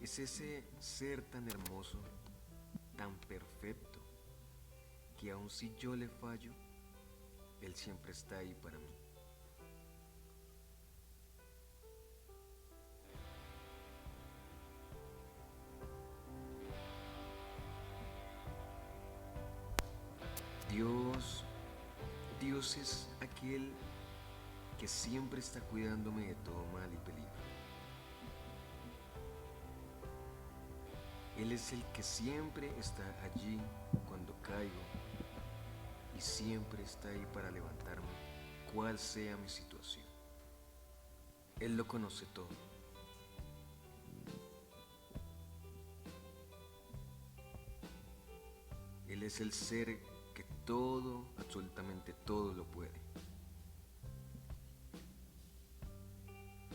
Es ese ser tan hermoso, tan perfecto, que aun si yo le fallo, Él siempre está ahí para mí. Dios es aquel que siempre está cuidándome de todo mal y peligro. Él es el que siempre está allí cuando caigo y siempre está ahí para levantarme, cual sea mi situación. Él lo conoce todo. Él es el ser que todo, absolutamente todo lo puede.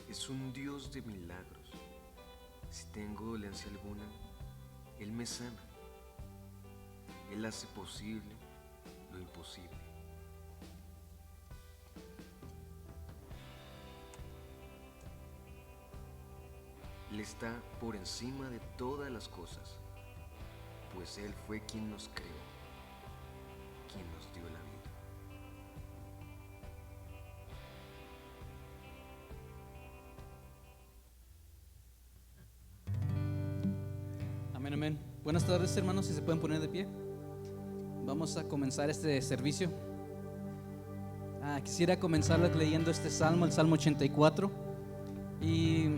Es un Dios de milagros. Si tengo dolencia alguna, Él me sana. Él hace posible lo imposible. Él está por encima de todas las cosas, pues Él fue quien nos creó, quien nos dio la vida. Amén, amén. Buenas tardes, hermanos, si se pueden poner de pie. Vamos a comenzar este servicio. Quisiera comenzar leyendo este salmo, el Salmo 84. Y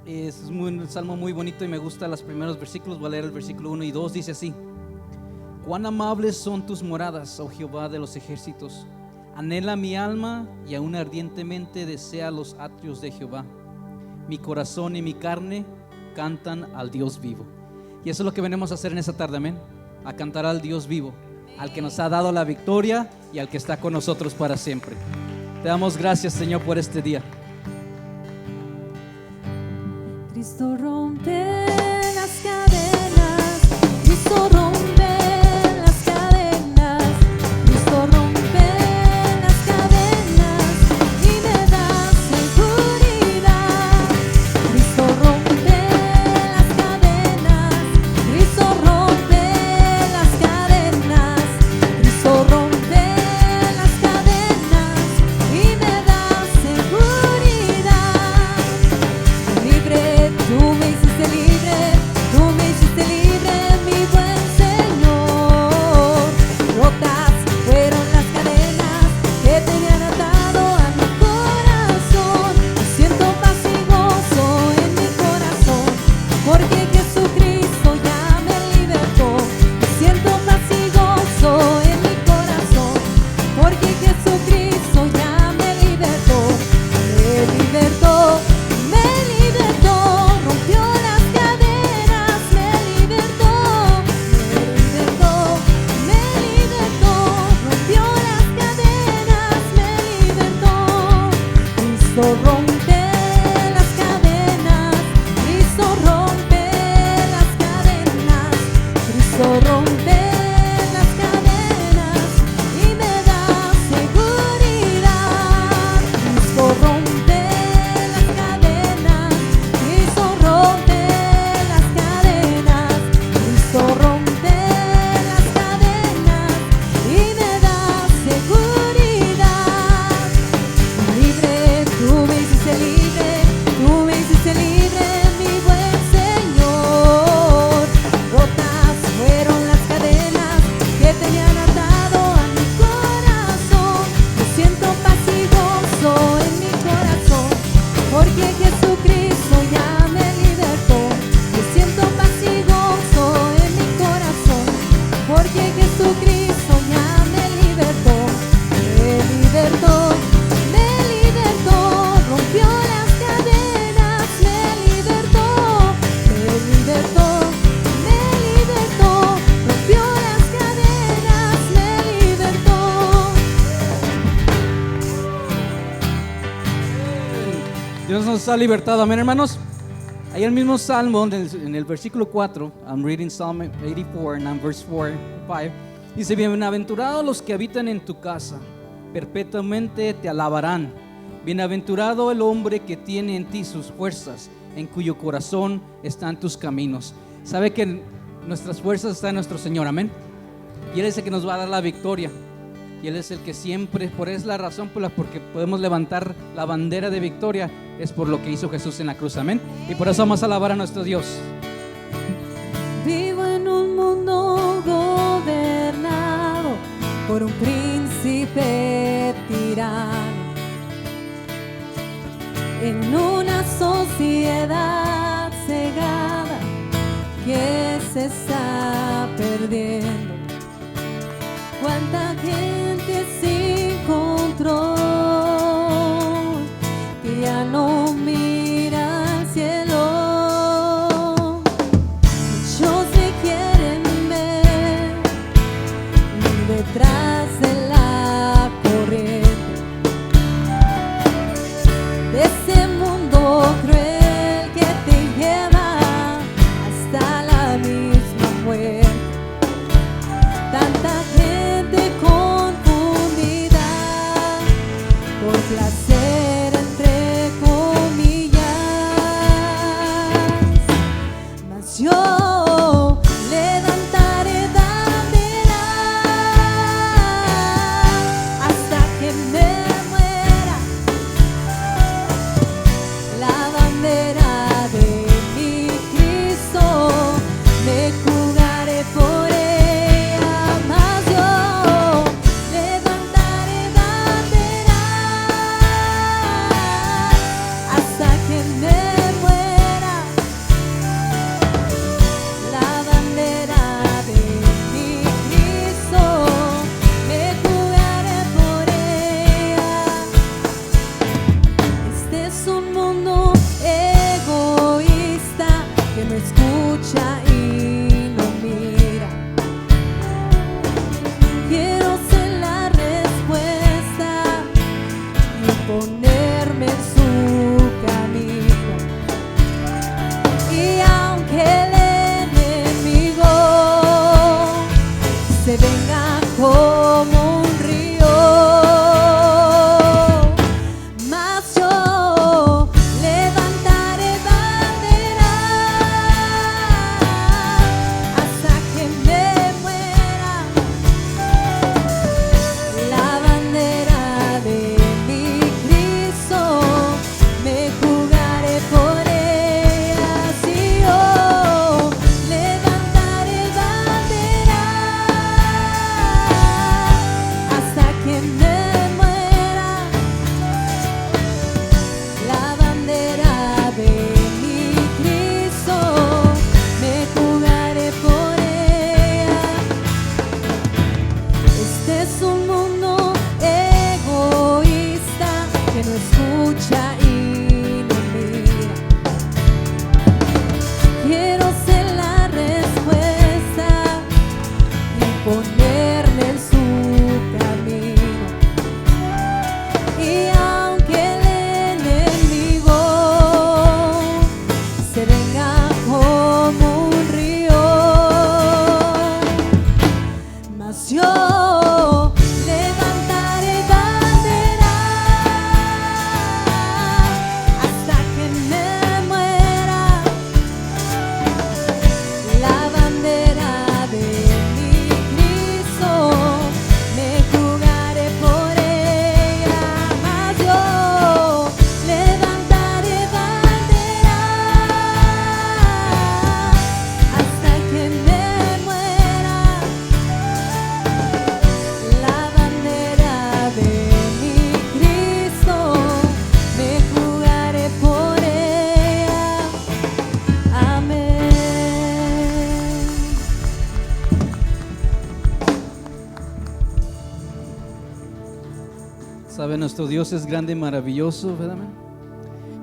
es un salmo muy bonito y me gustan los primeros versículos. Voy a leer el versículo 1 y 2. Dice así: Cuán amables son tus moradas, oh Jehová de los ejércitos. Anhela mi alma y aún ardientemente desea los atrios de Jehová. Mi corazón y mi carne cantan al Dios vivo. Y eso es lo que venimos a hacer en esta tarde, amén. A cantar al Dios vivo, al que nos ha dado la victoria y al que está con nosotros para siempre. Te damos gracias, Señor, por este día. Cristo rompe las cadenas, Cristo rompe las cadenas, Cristo rompe las cadenas y me da seguridad. Cristo rompe las cadenas, Cristo rompe las cadenas, Cristo rompe las cadenas y me da seguridad. Libre, tú me hiciste libre, tú me hiciste libre, mi buen Señor. Rotas fueron las cadenas que tenían atado a mi corazón. Siento paz y gozo en mi corazón, porque Jesucristo ya me libertó. Siento paz y gozo en mi corazón, porque Jesucristo ya me libertó. Me libertó, me libertó, rompió las cadenas, me libertó, me libertó, rompió las cadenas, me libertó. Cristo rompe las cadenas, Cristo rompe las cadenas, Cristo rompe las cadenas y me da seguridad. Cristo rompe las cadenas, Cristo rompe las cadenas, Cristo rompe las cadenas y me da seguridad. Libre, tú me hiciste libre, tú me hiciste libre, mi buen Señor. Rotas fueron las cadenas que tenían atado a mi corazón. Yo siento paz y gozo en mi corazón, porque Jesucristo ya me libertó. Yo siento paz y gozo en mi corazón, porque Jesucristo ya me libertó. Me libertó, me libertó, rompió las cadenas, me libertó, me libertó, me libertó, rompió las cadenas, me libertó. Dios nos ha libertado, amén, hermanos. Ahí el mismo salmo en el versículo 4, I'm reading Psalm 84 and I'm verse 4, 5. Dice: bienaventurados los que habitan en tu casa, perpetuamente te alabarán. Bienaventurado el hombre que tiene en ti sus fuerzas, en cuyo corazón están tus caminos. Sabe que nuestras fuerzas están en nuestro Señor, amén. Y Él es el que nos va a dar la victoria. Y Él es el que siempre, por es la razón por la porque podemos levantar la bandera de victoria, es por lo que hizo Jesús en la cruz, amén. Y por eso vamos a alabar a nuestro Dios. Vivo en un mundo gobernado por un príncipe tirano, en una sociedad cegada que se está perdiendo. Cuánta gente sin control que ya no mira al cielo. Muchos se quieren ver ir detrás de la corriente de ese mundo cruel que te lleva hasta la misma muerte. Tanta gente confundida por placer, entre comillas, mas yo levantaré bandera hasta que me muera, la bandera de mi Cristo, me jugaré por ella, mas yo levantaré bandera hasta que me muera, la bandera de mi Cristo, me jugaré por ella. Este es un mundo egoísta que no escucha y no mira. Quiero ser la respuesta y ponerme en su camino. Y aunque el enemigo se venga como un río, mas yo levantaré bandera hasta que me muera, la bandera de mi Cristo, me jugaré por ella. Si yo levantaré bandera hasta que me muera, la bandera de mi Cristo, me jugaré por ella. Este es un mundo egoísta que no escucha y no mira. Quiero ser la respuesta y ponerme en su camino. Y aunque el enemigo se venga como un río, mas yo levantaré bandera hasta que me muera, la bandera de mi Cristo, me jugaré por ella, mas yo levantaré bandera hasta que me muera, la bandera de mi Cristo, me jugaré por ella. Amén. Sabe, nuestro Dios es grande y maravilloso, ¿verdad, amén?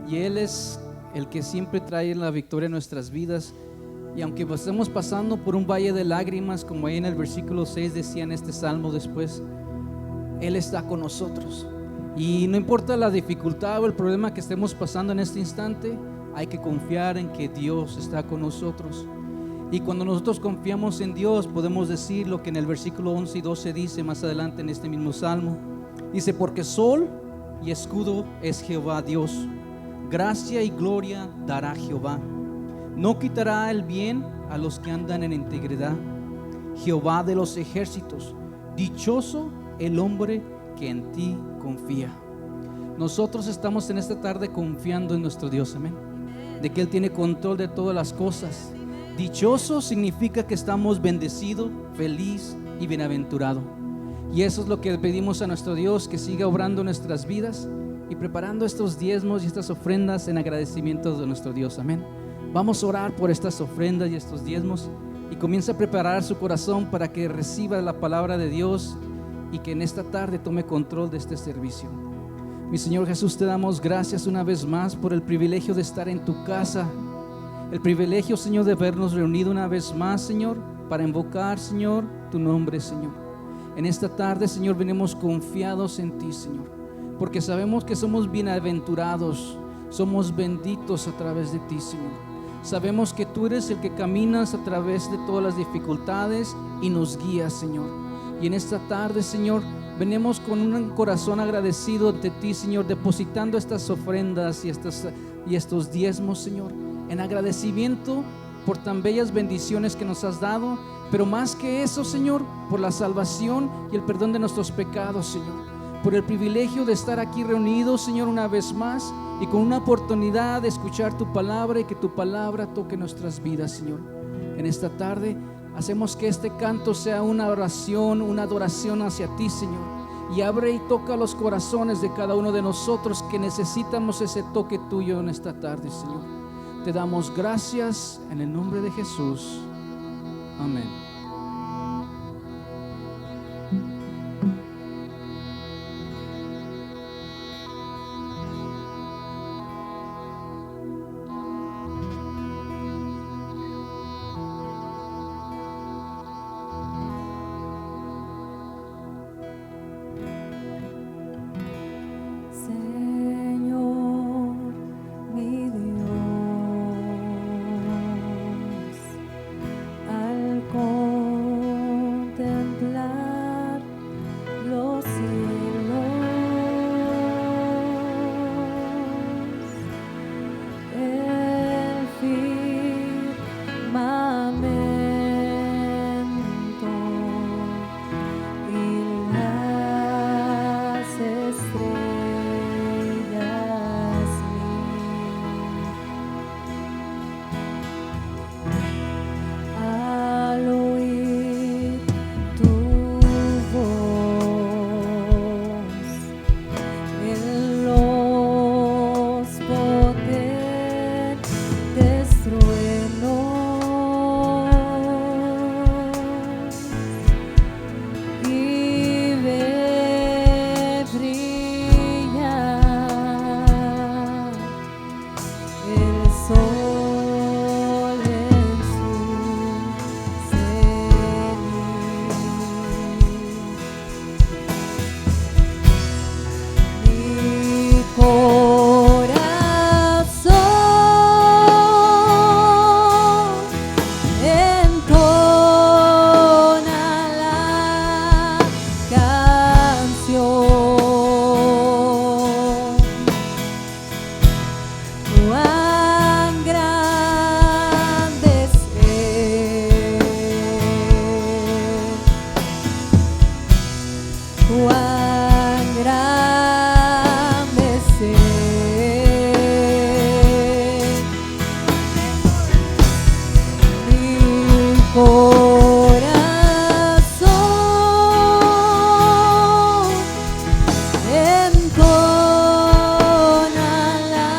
Y Él es el que siempre trae la victoria en nuestras vidas. Y aunque estemos pasando por un valle de lágrimas, como ahí en el versículo 6 decía en este salmo después, Él está con nosotros. Y no importa la dificultad o el problema que estemos pasando en este instante, hay que confiar en que Dios está con nosotros. Y cuando nosotros confiamos en Dios, podemos decir lo que en el versículo 11 y 12 dice más adelante en este mismo salmo. Dice, porque sol y escudo es Jehová Dios. Gracia y gloria dará Jehová. No quitará el bien a los que andan en integridad. Jehová de los ejércitos, dichoso el hombre que en ti confía. Nosotros estamos en esta tarde confiando en nuestro Dios, amén, de que Él tiene control de todas las cosas. Dichoso significa que estamos bendecidos, feliz y bienaventurado. Y eso es lo que pedimos a nuestro Dios, que siga obrando en nuestras vidas y preparando estos diezmos y estas ofrendas en agradecimiento de nuestro Dios, amén. Vamos a orar por estas ofrendas y estos diezmos, y comienza a preparar su corazón para que reciba la palabra de Dios y que en esta tarde tome control de este servicio. Mi Señor Jesús, te damos gracias una vez más por el privilegio de estar en tu casa, el privilegio, Señor, de vernos reunido una vez más, Señor, para invocar, Señor, tu nombre, Señor. En esta tarde, Señor, venimos confiados en ti, Señor, porque sabemos que somos bienaventurados, somos benditos a través de ti, Señor. Sabemos que tú eres el que caminas a través de todas las dificultades y nos guías, Señor. Y en esta tarde, Señor, venimos con un corazón agradecido ante ti, Señor, depositando estas ofrendas y estos diezmos, Señor, en agradecimiento por tan bellas bendiciones que nos has dado, pero más que eso, Señor, por la salvación y el perdón de nuestros pecados, Señor, por el privilegio de estar aquí reunidos, Señor, una vez más, y con una oportunidad de escuchar tu palabra y que tu palabra toque nuestras vidas, Señor. En esta tarde hacemos que este canto sea una oración, una adoración hacia ti, Señor, y abre y toca los corazones de cada uno de nosotros que necesitamos ese toque tuyo en esta tarde, Señor. Te damos gracias en el nombre de Jesús. Amén. Señor, mi Dios, al contemplar los cielos, el firmamento y las estrellas al oír tu voz en los potentes truenos y ver brillar el sol en su cenit. Mi corazón entona la canción. Cuán grande es Él, cuán grande es Él. Mi corazón entona la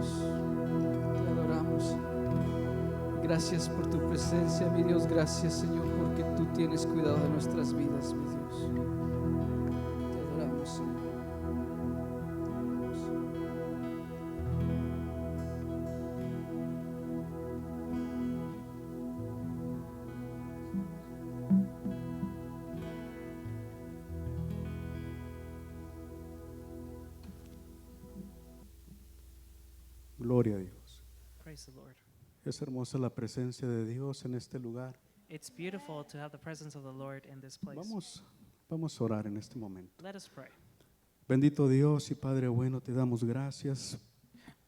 Dios. Te adoramos. Gracias por tu presencia, mi Dios. Gracias, Señor, porque tú tienes cuidado de nuestras vidas, mi Dios. Te adoramos, Señor. Gloria a Dios. Praise the Lord. Es hermosa la presencia de Dios en este lugar. It's beautiful to have the presence of the Lord in this place. Vamos a orar en este momento. Let us pray. Bendito Dios y Padre bueno, te damos gracias.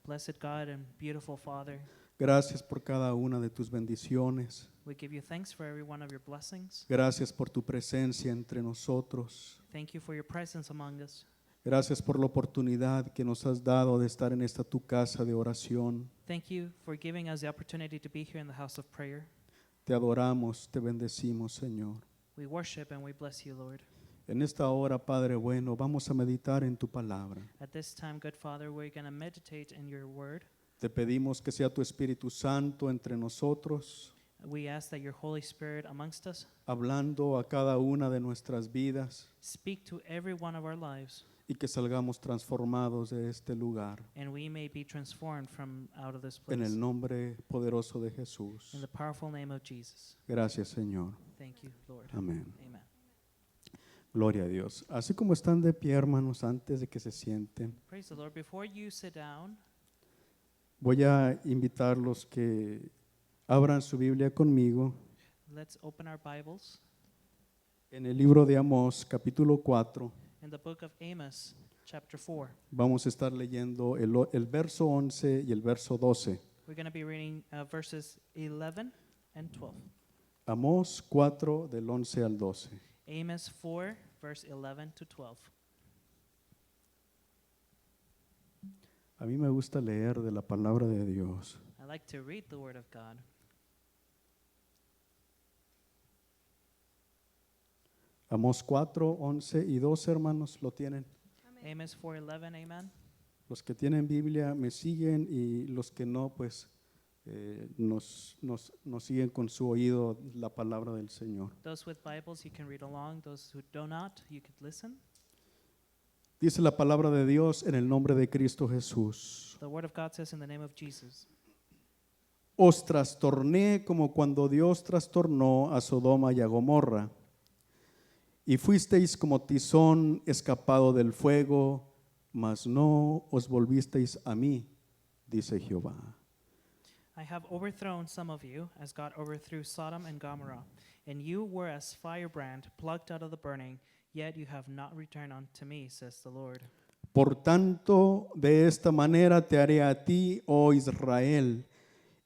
Blessed God and beautiful Father, Gracias por cada una de tus bendiciones. we give you thanks for every one of your blessings. Gracias por tu presencia entre nosotros. Thank you for your presence among us. Gracias por la oportunidad que nos has dado de estar en esta tu casa de oración. Thank you for giving us the opportunity to be here in the house of prayer. Te adoramos, te bendecimos, Señor. We worship and we bless you, Lord. En esta hora, Padre bueno, vamos a meditar en tu palabra. At this time, good Father, we're going to meditate in your word. Te pedimos que sea tu Espíritu Santo entre nosotros, We ask that your Holy Spirit amongst us hablando a cada una de nuestras vidas speak to every one of our lives, y que salgamos transformados de este lugar. and we may be transformed from out of this En place. el nombre poderoso de Jesús. In the powerful name of Jesus. Gracias, Señor. Thank you, Lord. Amén. Amen. Gloria a Dios. Así como están de pie, hermanos, antes de que se sienten, Praise the Lord. Before you sit down, voy a invitarlos que abran su Biblia conmigo let's open our Bibles en el libro de Amós, capítulo 4. in the book of Amos, chapter 4. Vamos a estar leyendo el verso 11 y el verso 12. We're going to be reading verses 11 and 12. Amós 4, del 11 al 12. Amos 4, verse 11 to 12. A mí me gusta leer de la palabra de Dios. I like to read the Word of God. Amós 4, 11 y 12, hermanos, ¿lo tienen? Amos 4:11, amen. Los que tienen Biblia me siguen y los que no, pues nos siguen con su oído la palabra del Señor. Those with Bibles, you can read along. Those who do not, you could listen. Dice la palabra de Dios en el nombre de Cristo Jesús. The Word of God says in the name of Jesus, Os trastorné como cuando Dios trastornó a Sodoma y a Gomorra, y fuisteis como tizón escapado del fuego, mas no os volvisteis a mí, dice Jehová. I have overthrown some of you, as God overthrew Sodom and Gomorrah, and you were as firebrand plucked out of the burning, yet you have not returned unto me, says the Lord. Por tanto, de esta manera te haré a ti, oh Israel,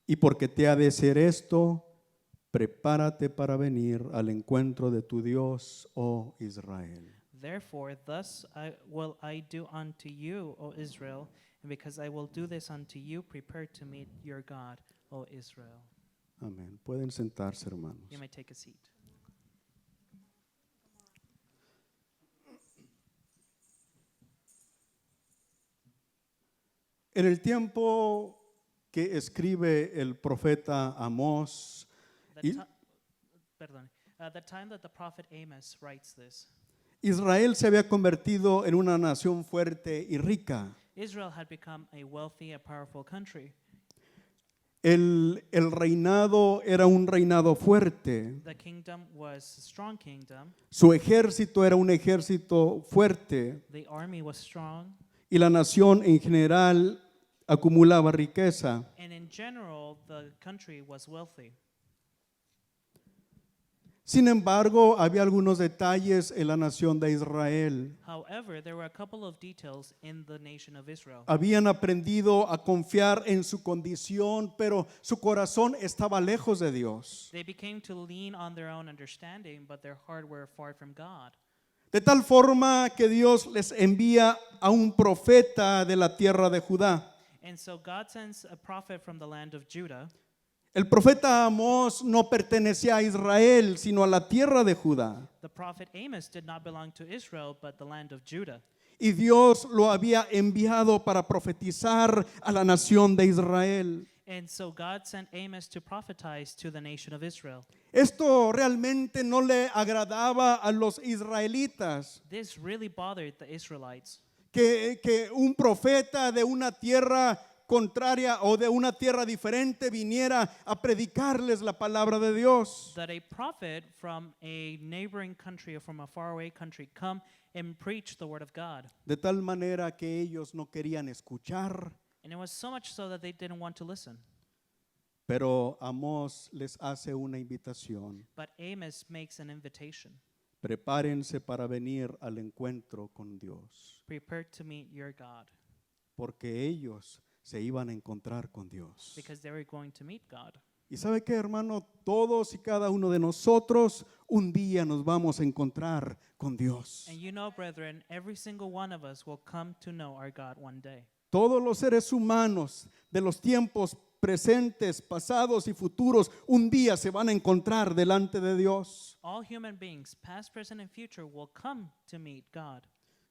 y porque te ha de ser esto, prepárate para venir al encuentro de tu Dios, oh Israel. Therefore, thus will I do unto you, O Israel, and because I will do this unto you, prepare to meet your God, O Israel. Amén. Pueden sentarse, hermanos. You may take a seat. En el tiempo que escribe el profeta Amós, The, Y- ti- perdón. The time that the prophet Amos writes this, Israel se había convertido en una nación fuerte y rica. Israel had become a wealthy and powerful country. El reinado era un reinado fuerte. The kingdom was a strong kingdom. Su ejército era un ejército fuerte. The army was strong. Y la nación en general acumulaba riqueza. And in general, the country was wealthy. Sin embargo, había algunos detalles en la nación de Israel. However, there were a couple of details in the nation of Israel. Habían aprendido a confiar en su condición, pero su corazón estaba lejos de Dios. They became to lean on their own understanding, but their heart were far from God. De tal forma que Dios les envía a un profeta de la tierra de Judá. And so God sends a prophet from the land of Judah. El profeta Amós no pertenecía a Israel, sino a la tierra de Judá. The prophet Amos did not belong to Israel, but the land of Judah. y Dios lo había enviado para profetizar a la nación de Israel. And so God sent Amos to prophesize to the nation of Israel. Esto realmente no le agradaba a los israelitas, This really bothered the Israelites. que un profeta de una tierra contraria o de una tierra diferente viniera a predicarles la palabra de Dios. That a prophet from a neighboring country or from a faraway country come and preach the word of God. De tal manera que ellos no querían escuchar, And it was so much so that they didn't want to listen. pero Amós les hace una invitación. But Amos makes an invitation. Prepárense para venir al encuentro con Dios, Prepare to meet your God, porque ellos se iban a encontrar con Dios. because they were going to meet God. Y sabe qué, hermano, todos y cada uno de nosotros un día nos vamos a encontrar con Dios. And you know, brethren, every single one of us will come to know our God one day. Todos los seres humanos de los tiempos presentes, pasados y futuros, un día se van a encontrar delante de Dios. All human beings, past, present, and future, will come to meet God.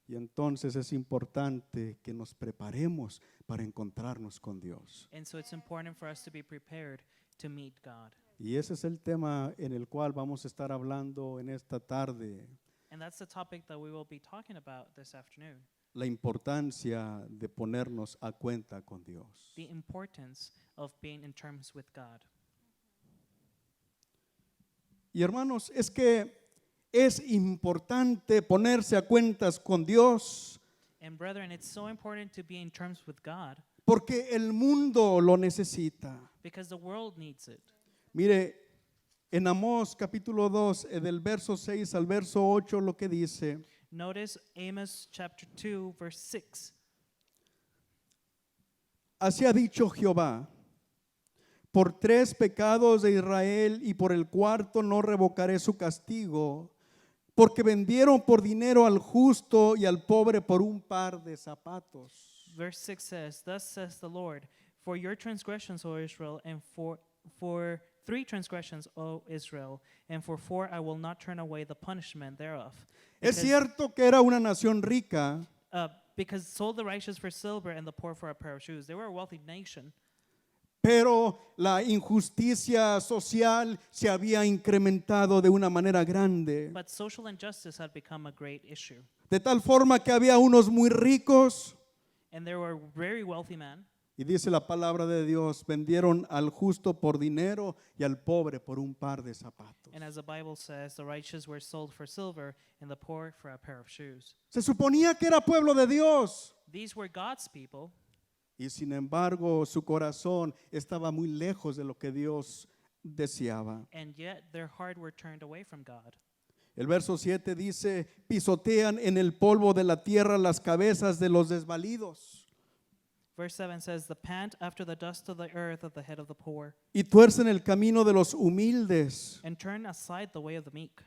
Y entonces es importante que nos preparemos para encontrarnos con Dios. And so it's important for us to be prepared to meet God. Y ese es el tema en el cual vamos a estar hablando en esta tarde. And that's the topic that we will be talking about this afternoon. La importancia de ponernos a cuenta con Dios. The importance of being in terms with God. Y hermanos, es que es importante ponerse a cuentas con Dios And brethren, it's so important to be in terms with God porque el mundo lo necesita. because the world needs it. Mire, en Amós capítulo 2, del verso 6 al verso 8, lo que dice: Notice Amos chapter 2, verse 6. así ha dicho Jehová, por 3 pecados de Israel y por el 4º no revocaré su castigo, porque vendieron por dinero al justo y al pobre por un par de zapatos. Verse 6 says, Thus says the Lord, for your transgressions, O Israel, and for 3 transgressions, O Israel, and for 4 I will not turn away the punishment thereof. Es cierto que era una nación rica, Because sold the righteous for silver and the poor for a pair of shoes. They were a wealthy nation, pero la injusticia social se había incrementado de una manera grande, but social injustice had become a great issue. de tal forma que había unos muy ricos, And there were very wealthy men, y dice la palabra de Dios, vendieron al justo por dinero y al pobre por un par de zapatos. and as the Bible says, the righteous were sold for silver and the poor for a pair of shoes. Se suponía que era pueblo de Dios, These were God's people, y sin embargo su corazón estaba muy lejos de lo que Dios deseaba. and yet their heart were turned away from God. El verso 7 dice, pisotean en el polvo de la tierra las cabezas de los desvalidos Verse 7 says, The pant after the dust of the earth at the head of the poor, y tuercen el camino de los humildes, and turn aside the way of the meek.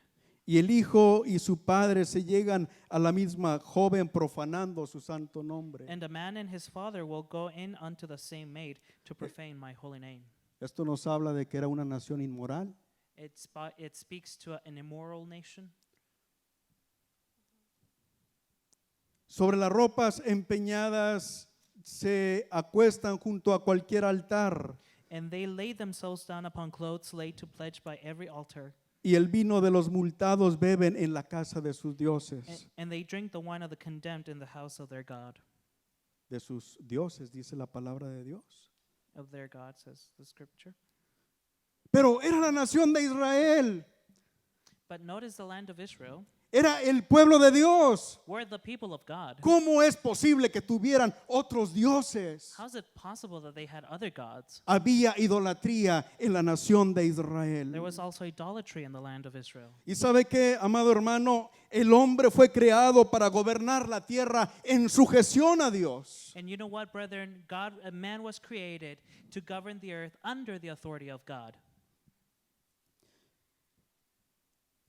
y el hijo y su padre se llegan a la misma joven profanando su santo nombre. And a man and his father will go in unto the same maid to profane my holy name. Esto nos habla de que era una nación inmoral. It speaks to an immoral nation. Sobre las ropas empeñadas se acuestan junto a cualquier altar, And they lay themselves down upon clothes laid to pledge by every altar. y el vino de los multados beben en la casa de sus dioses. And they drink the wine of the condemned in the house of their God. De sus dioses, dice la palabra de Dios. Of their God, says the scripture. Pero era la nación de Israel, But notice the land of Israel era el pueblo de Dios. were the people of God. ¿Cómo es posible que tuvieran otros dioses? How is it possible that they had other gods? Había idolatría en la nación de There Israel. was also idolatry in the land of Israel. Y sabe que, amado hermano, el hombre fue creado para gobernar la tierra en sujeción a Dios. And you know what, brethren? A man was created to govern the earth under the authority of God.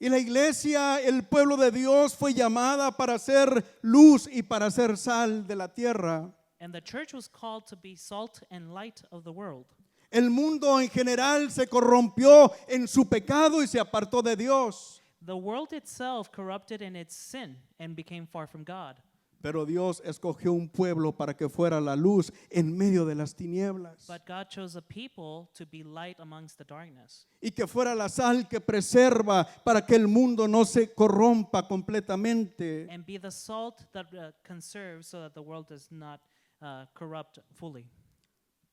Y la iglesia, el pueblo de Dios, fue llamada para ser luz y para ser sal de la tierra. And the church was called to be salt and light of the world. El mundo en general se corrompió en su pecado y se apartó de Dios. The world itself corrupted in its sin and became far from God. Pero Dios escogió un pueblo para que fuera la luz en medio de las tinieblas. But God chose a people to be light amongst the darkness, Y que fuera la sal que preserva para que el mundo no se corrompa completamente. and be the salt that conserves so that the world does not corrupt fully.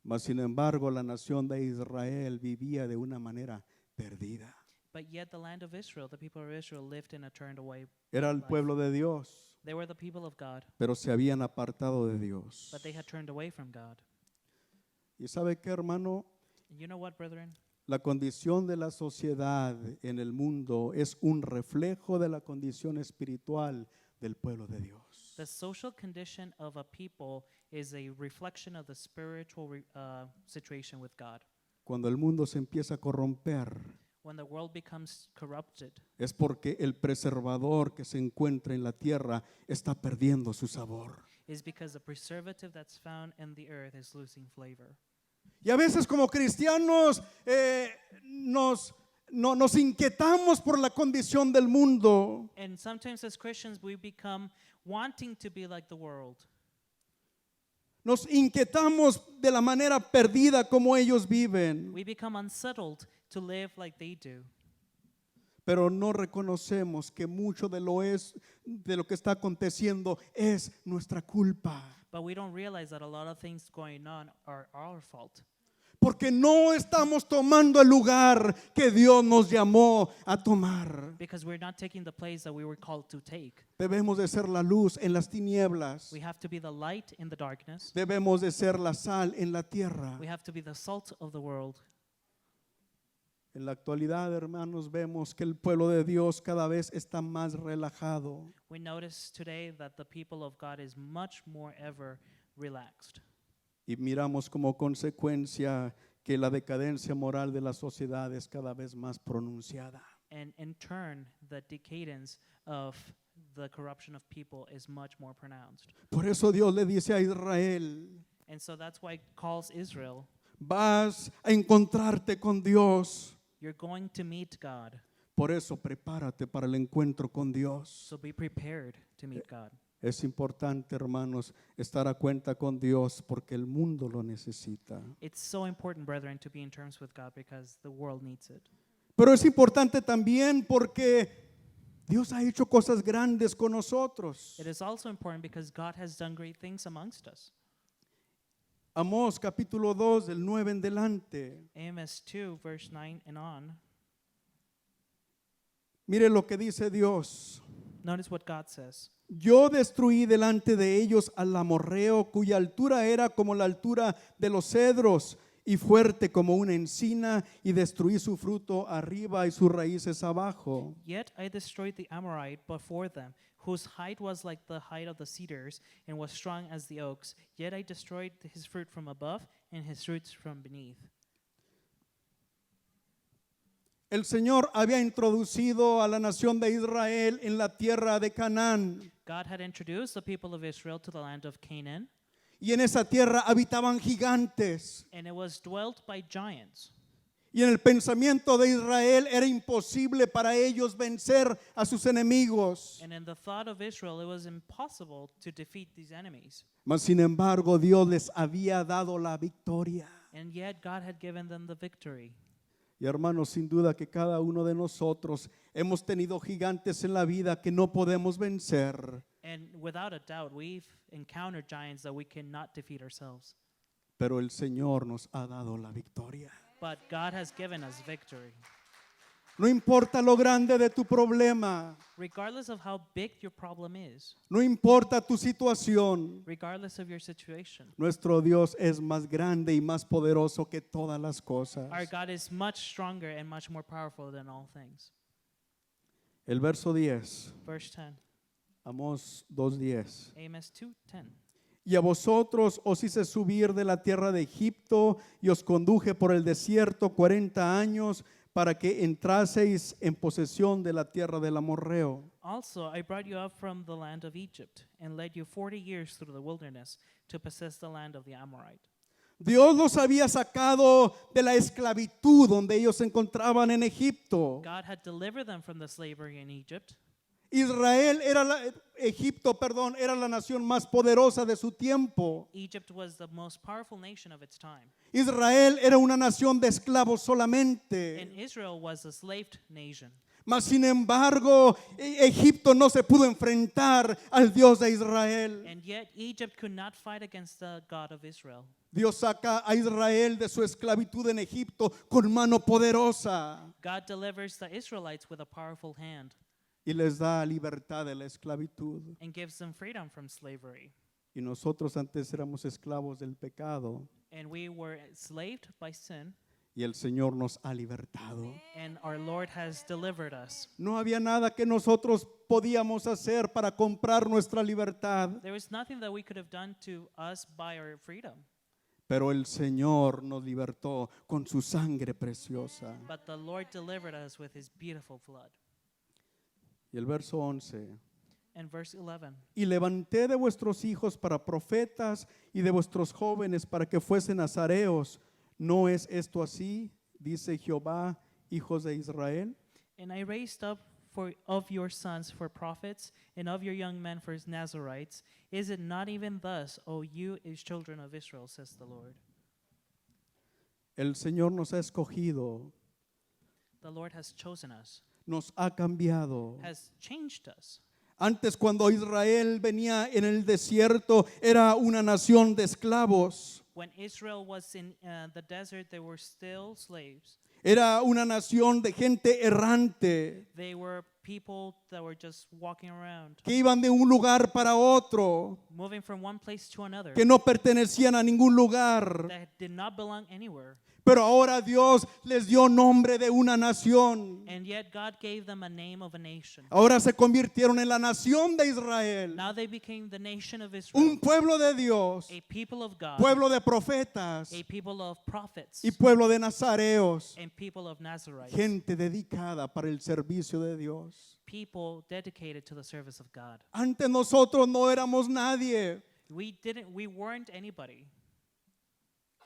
Mas sin embargo, la nación de Israel vivía de una manera perdida. But yet the land of Israel, the people of Israel, lived in a turned away. Era el life. pueblo de Dios, They were the people of God, pero se habían apartado de Dios. but they had turned away from God. ¿Y sabe qué, hermano? And you know what, brethren? La condición de la sociedad en el mundo es un reflejo de la condición espiritual del pueblo de Dios. The social condition of a people is a reflection of the spiritual situation with God. Cuando el mundo se empieza a corromper, When the world becomes corrupted, es porque el preservador que se encuentra en la tierra está perdiendo su sabor. is because the preservative that's found in the earth is losing flavor. Y a veces como cristianos nos inquietamos por la condición del mundo. And sometimes as Christians, we become wanting to be like the world. Nos inquietamos de la manera perdida como ellos viven. We become unsettled to live like they do. Pero no reconocemos que mucho de lo que está aconteciendo es nuestra culpa. But we don't realize that a lot of things going on are our fault. Porque no estamos tomando el lugar que Dios nos llamó a tomar. Because we're not taking the place that we were called to take. Debemos de ser la luz en las tinieblas. We have to be the light in the darkness. Debemos de ser la sal en la tierra. We have to be the salt of the world. En la actualidad, hermanos, vemos que el pueblo de Dios cada vez está más relajado. We notice today that the people of God is much more ever relaxed. Y miramos como consecuencia que la decadencia moral de la sociedad es cada vez más pronunciada. And in turn, the decadence of the corruption of people is much more pronounced. Por eso Dios le dice a Israel, And so that's why it calls Israel, vas a encontrarte con Dios. you're going to meet God. Por eso prepárate para el encuentro con Dios. So be prepared to meet God. Es importante, hermanos, estar a cuenta con Dios porque el mundo lo necesita. It's so important, brethren, to be in terms with God because the world needs it. Pero es importante también porque Dios ha hecho cosas grandes con nosotros. It is also important because God has done great things amongst us. Amós capítulo 2, del 9 en delante. Amos 2, verse 9 and on. Mire lo que dice Dios. Notice what God says. Yo destruí delante de ellos al amorreo, cuya altura era como la altura de los cedros y fuerte como una encina, y destruí su fruto arriba y sus raíces abajo. Yet I destroyed the Amorite before them, whose height was like the height of the cedars, and was strong as the oaks. Yet I destroyed his fruit from above, and his roots from beneath. El Señor había introducido a la nación de Israel en la tierra de Canaán, God had introduced the people of Israel to the land of Canaan, y en esa tierra habitaban gigantes. and it was dwelt by giants. Y en el pensamiento de Israel era imposible para ellos vencer a sus enemigos. And in the thought of Israel, it was impossible to defeat these enemies. Mas sin embargo, Dios les había dado la victoria. And yet God had given them the victory. Y hermanos, sin duda que cada uno de nosotros hemos tenido gigantes en la vida que no podemos vencer. And without a doubt, we've encountered giants that we cannot defeat ourselves. Pero el Señor nos ha dado la victoria. But God has given us victory. No importa lo grande de tu problema, Regardless of how big your problem is, no importa tu situación, regardless of your situation, nuestro Dios es más grande y más poderoso que todas las cosas. our God is much stronger and much more powerful than all things. El verso 10, Verse 10, Amós 2:10. Amos 2:10. Y a vosotros os hice subir de la tierra de Egipto y os conduje por el desierto 40 años para que entraseis en posesión de la tierra del amorreo. Also, I brought you up from the land of Egypt and led you 40 years through the wilderness to possess the land of the Amorite. Dios los había sacado de la esclavitud donde ellos se encontraban en Egipto. God had delivered them from the slavery in Egypt. Egipto, perdón, era la nación más poderosa de su tiempo. Egypt was the most powerful nation of its time. Israel era una nación de esclavos And solamente. Israel was a slaved nation. Mas sin embargo, Egipto no se pudo enfrentar al Dios de Israel. And yet Egypt could not fight against the God of Israel. Dios saca a Israel de su esclavitud en Egipto con mano poderosa God delivers the Israelites with a powerful hand y les da libertad de la esclavitud. and gives them freedom from slavery. Y nosotros antes éramos esclavos del pecado And we were enslaved by sin, y el Señor nos ha libertado. and our Lord has delivered us. No había nada que nosotros podíamos hacer para comprar nuestra libertad, There was nothing that we could have done to us by our freedom, pero el Señor nos libertó con su sangre preciosa. but the Lord delivered us with his beautiful blood. Y el verso 11. And verse 11, Y levanté de vuestros hijos para profetas y de vuestros jóvenes para que fuesen nazareos. ¿No es esto así? Dice Jehová, hijos de Israel. and I raised up of your sons for prophets, and of your young men for Nazarites. Is it not even thus, O you as children of Israel, says the Lord? El Señor nos ha escogido, The Lord has chosen us, nos ha cambiado. has changed us. Antes, cuando Israel venía en el desierto, era una nación de esclavos. When Israel was in the desert, they were still slaves. Era una nación de gente errante They were people that were just walking around, que iban de un lugar para otro, moving from one place to another, que no pertenecían a ningún lugar. that did not belong anywhere. Pero ahora Dios les dio nombre de una nación. And yet God gave them a name of a nation. Ahora se convirtieron en la nación de Israel, Now they became the nation of Israel, un pueblo de Dios, a people of God, pueblo de profetas a people of prophets, y pueblo de nazareos, and people of Nazarites, gente dedicada para el servicio de Dios. people dedicated to the service of God. Antes nosotros no éramos nadie, We weren't anybody.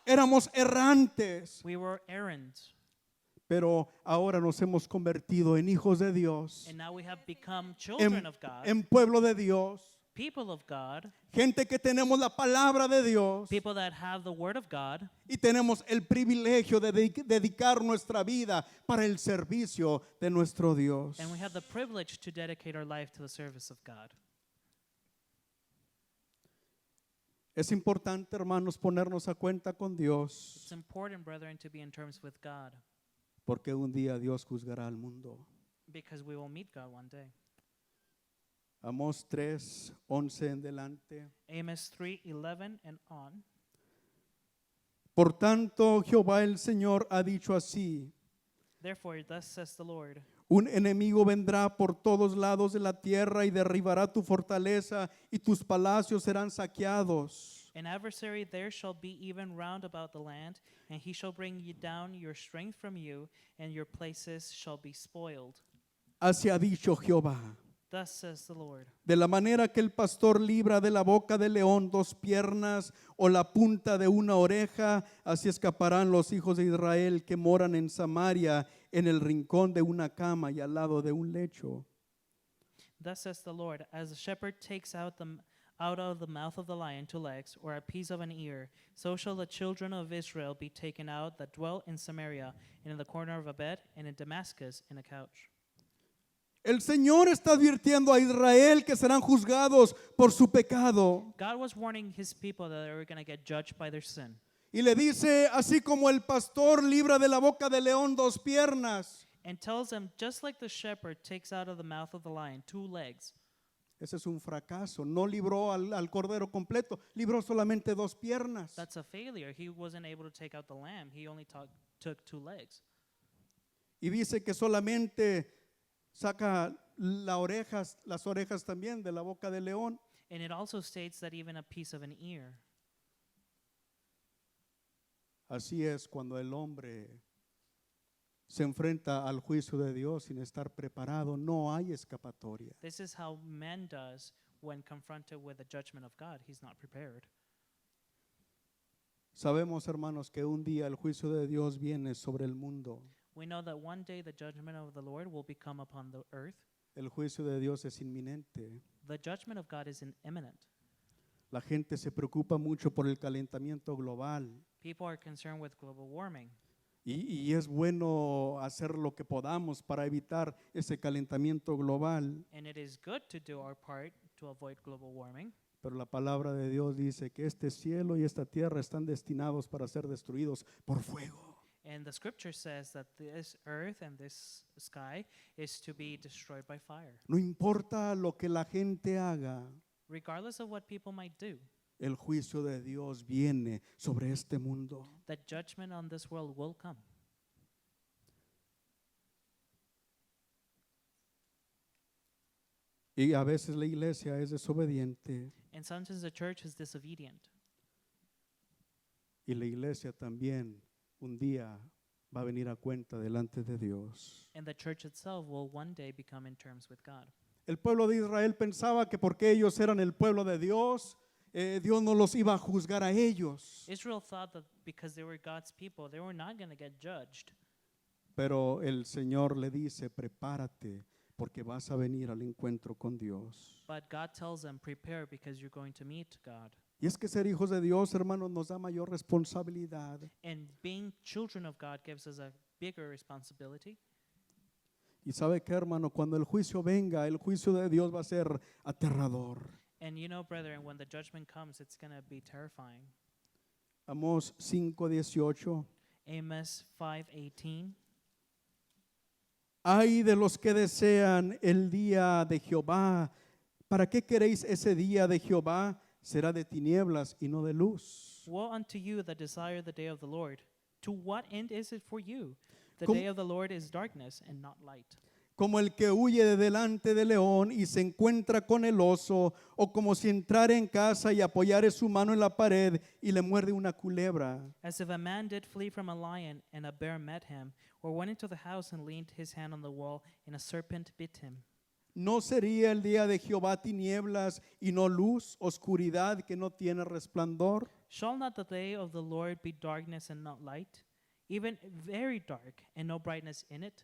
éramos errantes, We were errant. pero ahora nos hemos convertido en hijos de Dios, And now we have become children en, of God, en pueblo de Dios, people of God, gente que tenemos la palabra de Dios people that have the word of God, y tenemos el privilegio de dedicar nuestra vida para el servicio de nuestro Dios. and we have the privilege to dedicate our life to the service of God. Es importante, hermanos, ponernos a cuenta con Dios, It's important, brethren, to be in terms with God, porque un día Dios juzgará al mundo. because we will meet God one day. Amós 3:11 en delante. Amos 3:11 and on. Por tanto, Jehová el Señor ha dicho así: Therefore, thus says the Lord, un enemigo vendrá por todos lados de la tierra y derribará tu fortaleza y tus palacios serán saqueados. an adversary there shall be even round about the land, and he shall bring you down your strength from you, and your places shall be spoiled. Así ha dicho Jehová. Thus says the Lord. De la manera que el pastor libra de la boca del león dos piernas o la punta de una oreja, así escaparán los hijos de Israel que moran en Samaria, en el rincón de una cama y al lado de un lecho. Thus says the Lord, as a shepherd takes out of the mouth of the lion 2 legs, or a piece of an ear, so shall the children of Israel be taken out that dwell in Samaria, and in the corner of a bed, and in Damascus in a couch. El Señor está advirtiendo a Israel que serán juzgados por su pecado. God was warning his people that they were going to get judged by their sin. Y le dice, así como el pastor libra de la boca del león dos piernas. And tells them, just like the shepherd takes out of the mouth of the lion 2 legs. Ese es un fracaso. No libró al cordero completo, libró solamente dos piernas. That's a failure. He wasn't able to take out the lamb. He only took 2 legs. Y dice que solamente saca las orejas también de la boca del león. And it also states that even a piece of an ear. Así es cuando el hombre se enfrenta al juicio de Dios sin estar preparado, no hay escapatoria. This is how man does when confronted with the judgment of God. He's not prepared. Sabemos, hermanos, que un día el juicio de Dios viene sobre el mundo. We know that one day the judgment of the Lord will become upon the earth. El juicio de Dios es inminente. The judgment of God is imminent. La gente se preocupa mucho por el calentamiento global People are concerned with global warming, y es bueno hacer lo que podamos para evitar ese calentamiento global. and it is good to do our part to avoid global warming. Pero la palabra de Dios dice que este cielo y esta tierra están destinados para ser destruidos por fuego. And the scripture says that this earth and this sky is to be destroyed by fire. No importa lo que la gente haga, Regardless of what people might do, el juicio de Dios viene sobre este mundo. that judgment on this world will come. Y a veces la iglesia es desobediente And sometimes the church is disobedient. y la iglesia también un día va a venir a cuenta delante de Dios. And the church itself will one day become in terms with God. El pueblo de Israel pensaba que porque ellos eran el pueblo de Dios, Dios no los iba a juzgar a ellos. Israel thought that because they were God's people, they were not going to get judged. Pero el Señor le dice, prepárate porque vas a venir al encuentro con Dios. But God tells them, prepare because you're going to meet God. Y es que ser hijos de Dios, hermanos, nos da mayor responsabilidad. And being children of God gives us a bigger responsibility. Y sabe que, hermano, cuando el juicio venga, el juicio de Dios va a ser aterrador. And you know, brethren, when the judgment comes, it's going to be terrifying. Amós 5:18. Amos 5:18. Ay de los que desean el día de Jehová. ¿Para qué queréis ese día de Jehová? Será de tinieblas y no de luz. Woe unto you that desire the day of the Lord. To what end is it for you? The ¿Cómo? day of the Lord is darkness and not light. Como el que huye de delante del león y se encuentra con el oso, o como si entrara en casa y apoyare su mano en la pared y le muerde una culebra. As if a man did flee from a lion and a bear met him, or went into the house and leaned his hand on the wall and a serpent bit him. ¿No sería el día de Jehová tinieblas y no luz, oscuridad que no tiene resplandor? Shall not the day of the Lord be darkness and not light, even very dark and no brightness in it?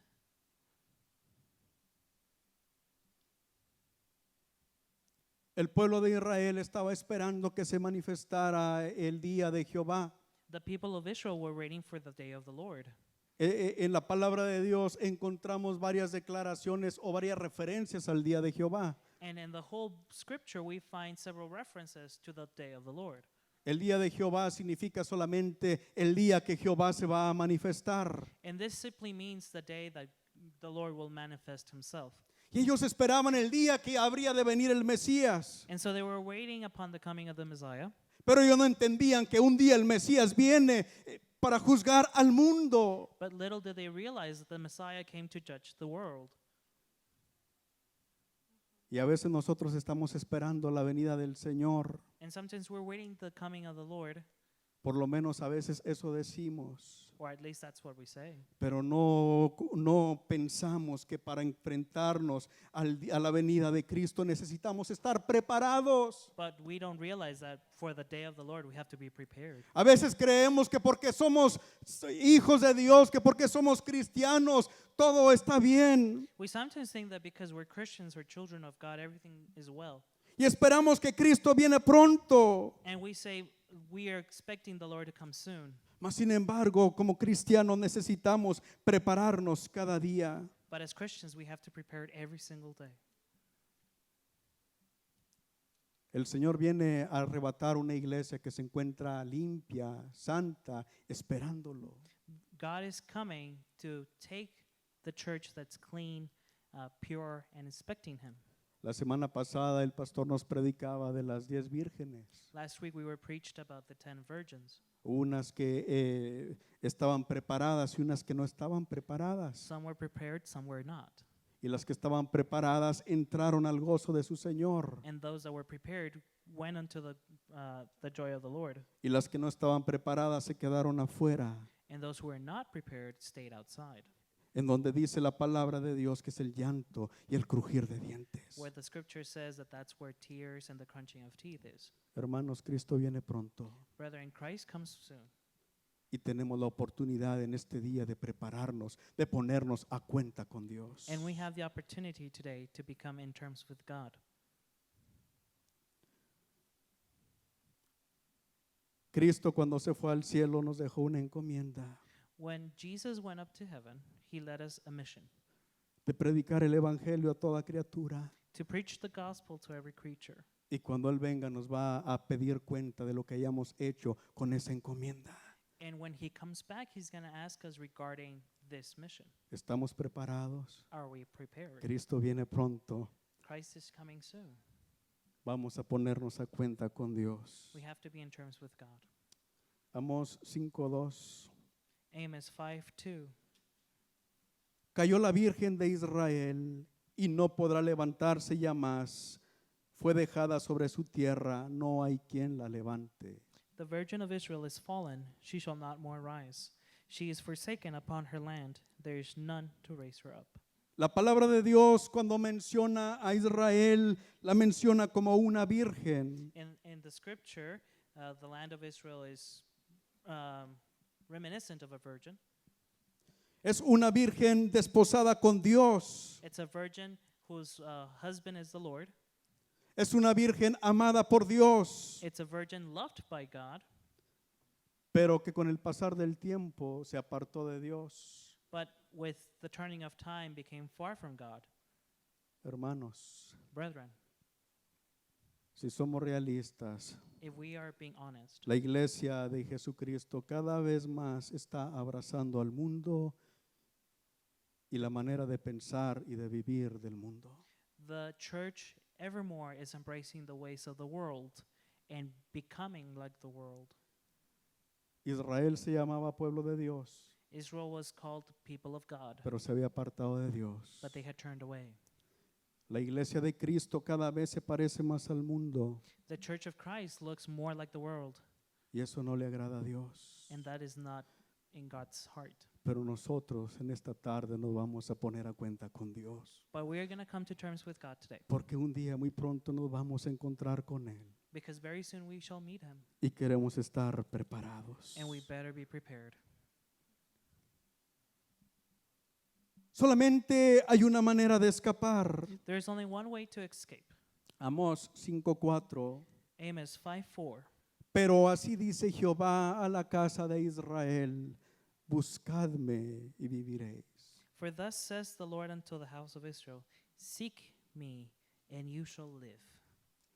El pueblo de Israel estaba esperando que se manifestara el día de Jehová. The people of Israel were waiting for the day of the Lord. En la palabra de Dios encontramos varias declaraciones o varias referencias al día de Jehová. And in the whole scripture, we find several references to the day of the Lord. El día de Jehová significa solamente el día que Jehová se va a manifestar. And this simply means the day that the Lord will manifest himself. Y ellos esperaban el día que habría de venir el Mesías. And so they were waiting upon the coming of the Messiah. Pero ellos no entendían que un día el Mesías viene para juzgar al mundo. But little did they realize that the Messiah came to judge the world. Y a veces nosotros estamos esperando la venida del Señor. And sometimes we're waiting the coming of the Lord, Por lo menos a veces eso decimos. or at least that's what we say. Pero no pensamos que para enfrentarnos a la venida de Cristo necesitamos estar preparados. But we don't realize that for the day of the Lord, we have to be prepared. A veces creemos que porque somos hijos de Dios, que porque somos cristianos, todo está bien. We sometimes think that because we're Christians or children of God, everything is well. Y esperamos que Cristo viene pronto. And we say we are expecting the Lord to come soon. Mas sin embargo, como cristianos necesitamos prepararnos cada día. But as Christians, we have to prepare it every single day. El Señor viene a arrebatar una iglesia que se encuentra limpia, santa, esperándolo. God is coming to take the church that's clean, pure, and expecting Him. La semana pasada el pastor nos predicaba de las 10 vírgenes, Last week we were preached about the 10 virgins. unas que estaban preparadas y unas que no estaban preparadas. Some were prepared, some were not. Y las que estaban preparadas entraron al gozo de su Señor. And those that were prepared went unto the joy of the Lord. Y las que no estaban preparadas se quedaron afuera, And those who were not prepared stayed outside, en donde dice la palabra de Dios que es el llanto y el crujir de dientes. where the scripture says that that's where tears and the crunching of teeth is. Hermanos, Cristo viene pronto. Brethren, Christ comes soon. Y tenemos la oportunidad en este día de prepararnos, de ponernos a cuenta con Dios. And we have the opportunity today to become in terms with God. Cristo cuando se fue al cielo nos dejó una encomienda When Jesus went up to heaven, he led us a mission de predicar el evangelio a toda criatura. to preach the gospel to every creature. Y cuando Él venga nos va a pedir cuenta de lo que hayamos hecho con esa encomienda. And when he comes back, he's going to ask us regarding this mission. ¿Estamos preparados? Are we prepared? Cristo viene pronto. Christ is coming soon. Vamos a ponernos a cuenta con Dios. We have to be in terms with God. Amós 5:2. Amos 5:2. Cayó la Virgen de Israel y no podrá levantarse ya más. Fue dejada sobre su tierra, no hay quien la levante. The Virgin of Israel is fallen, she shall not more rise. She is forsaken upon her land, there is none to raise her up. La palabra de Dios cuando menciona a Israel, la menciona como una virgen. In the scripture, the land of Israel is reminiscent of a virgin. Es una virgen desposada con Dios. It's a virgin whose husband is the Lord. Es una virgen amada por Dios, It's a virgin loved by God, pero que con el pasar del tiempo se apartó de Dios. but with the turning of time became far from God. Hermanos, Brethren, si somos realistas, if we are being honest, la iglesia de Jesucristo cada vez más está abrazando al mundo y la manera de pensar y de vivir del mundo. the church evermore is embracing the ways of the world and becoming like the world. Israel se llamaba pueblo de Dios, Israel was called people of God, pero se había apartado de Dios. but they had turned away. La iglesia de Cristo cada vez se parece más al mundo The church of Christ looks more like the world, y eso no le agrada a Dios. and that is not in God's heart. Pero nosotros en esta tarde nos vamos a poner a cuenta con Dios, But we are going to come to terms with God today, porque un día muy pronto nos vamos a encontrar con Él because very soon we shall meet him, y queremos estar preparados. and we better be prepared. Solamente hay una manera de escapar. There is only one way to escape. Amós 5:4. Amos 5:4. Pero así dice Jehová a la casa de Israel: buscadme y viviréis. For thus says the Lord unto the house of Israel, seek me, and you shall live.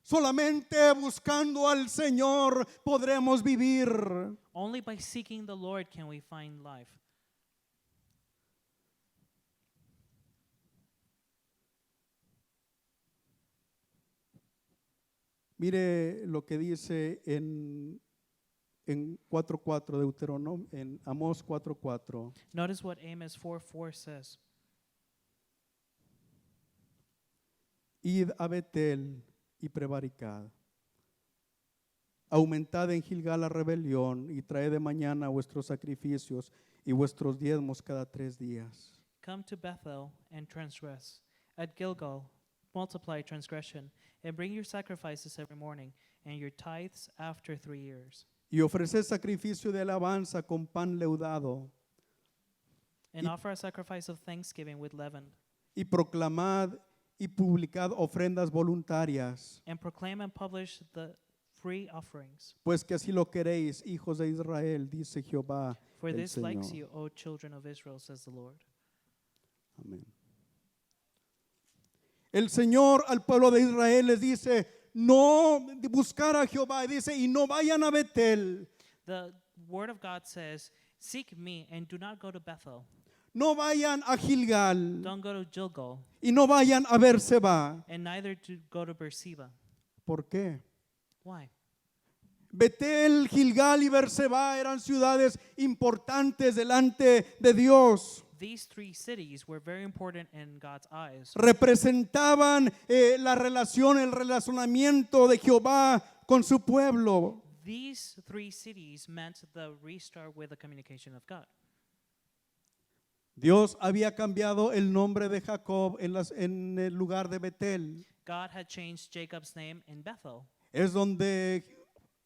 Solamente buscando al Señor podremos vivir. Only by seeking the Lord can we find life. Mire lo que dice en 4:4 Deuteronomio, en Amós 4:4. Notice what Amos 4:4 says. Id a Betel y prevaricad. Aumentad en Gilgal la rebelión y traed de mañana vuestros sacrificios y vuestros diezmos cada 3 días. Come to Bethel and transgress. At Gilgal, multiply transgression, and bring your sacrifices every morning, and your tithes after 3 years. Y ofreced sacrificio de alabanza con pan leudado. And Y- offer a sacrifice of thanksgiving with leaven, Y proclamad y publicad ofrendas voluntarias, and proclaim and publish the free offerings. pues que así lo queréis, hijos de Israel, dice Jehová For el this likes Señor. you, O children of Israel, says the Lord. Amén. El Señor al pueblo de Israel les dice, no buscar a Jehová, y dice, y no vayan a Betel, The word of God says, seek me and do not go to Bethel. no vayan a Gilgal, Don't go to Gilgal, y no vayan a Berseba. and neither to go to Beersheba. ¿Por qué? Why? Betel, Gilgal y Berseba eran ciudades importantes delante de Dios. These 3 cities were very important in God's eyes. Representaban la relación, el relacionamiento de Jehová con su pueblo. These 3 cities meant the restart with the communication of God. Dios había cambiado el nombre de Jacob en el lugar de Betel. God had changed Jacob's name in Bethel. Es donde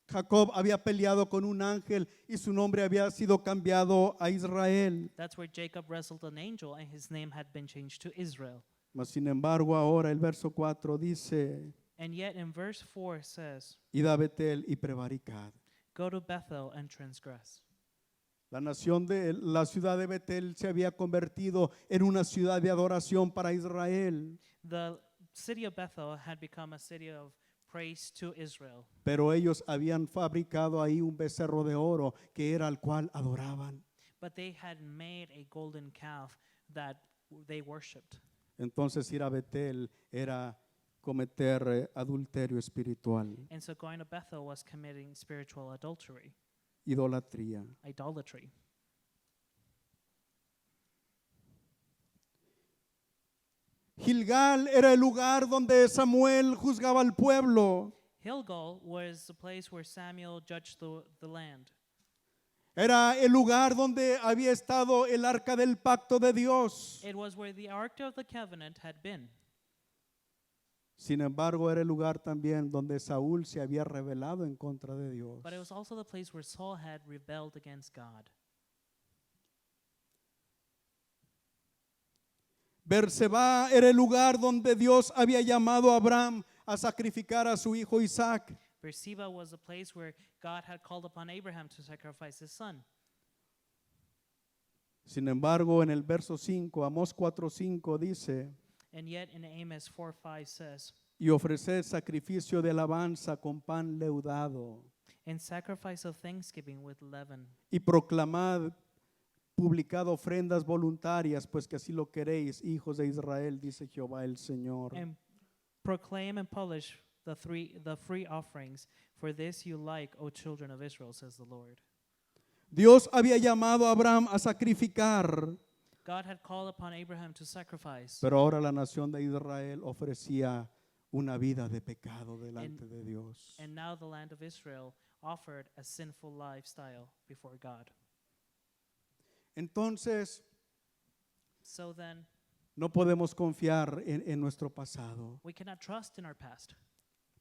Jacob había peleado con un ángel y su nombre había sido cambiado a Israel. That's where Jacob wrestled an angel and his name had been changed to Israel. Mas sin embargo ahora el verso 4 dice, And yet in verse 4 says, id a Betel y prevaricad. go to Bethel and transgress. La ciudad de Betel se había convertido en una ciudad de adoración para Israel, The city of Bethel had become a city of praise to Israel. pero ellos habían fabricado ahí un becerro de oro que era al cual adoraban. But they had made a golden calf that they worshipped. Entonces ir a Betel era cometer adulterio espiritual, And so going to Bethel was committing spiritual adultery, idolatría. idolatry. Gilgal era el lugar donde Samuel juzgaba al pueblo. Gilgal was the place where Samuel judged the land. Era el lugar donde había estado el arca del pacto de Dios. It was where the Ark of the Covenant had been. Sin embargo, era el lugar también donde Saúl se había rebelado en contra de Dios. But it was also the place where Saul had rebelled against God. Berseba era el lugar donde Dios había llamado a Abraham a sacrificar a su hijo Isaac. Beersheba was the place where God had called upon Abraham to sacrifice his son. Sin embargo, en el verso 5, Amós 4:5 dice, And yet in Amos 4:5 says, y ofreced sacrificio de alabanza con pan leudado, in sacrifice of thanksgiving with leaven, y proclamad, publicad ofrendas voluntarias, pues que así lo queréis, hijos de Israel, dice Jehová el Señor. and proclaim and publish the free offerings, for this you like, O children of Israel, says the Lord. Dios había llamado a Abraham a sacrificar, God had called upon Abraham to sacrifice, pero ahora la nación de Israel ofrecía una vida de pecado delante de Dios. and now the land of Israel offered a sinful lifestyle before God. Entonces, So then, no podemos confiar en nuestro pasado we cannot trust in our past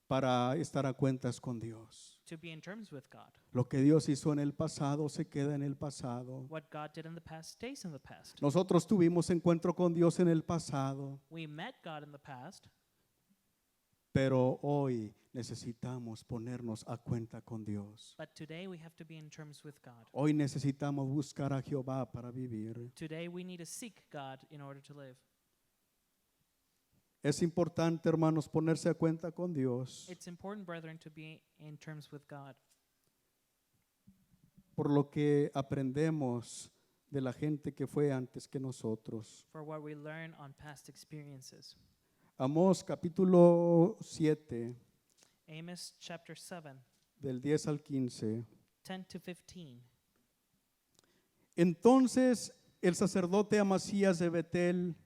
para estar a cuentas con Dios. to be in terms with God. Lo que Dios hizo en el pasado se queda en el pasado. What God did in the past stays in the past. Nosotros tuvimos encuentro con Dios en el pasado, We met God in the past, pero hoy necesitamos ponernos a cuenta con Dios. but today we have to be in terms with God. Hoy necesitamos buscar a Jehová para vivir. Today we need to seek God in order to live. Es importante, hermanos, ponerse a cuenta con Dios, It's important, brethren, to be in terms with God por lo que aprendemos de la gente que fue antes que nosotros. for what we learn on past experiences. Amós capítulo 7, Amos chapter 7, del 10 al 15. 10 to 15. Entonces el sacerdote Amasías de Betel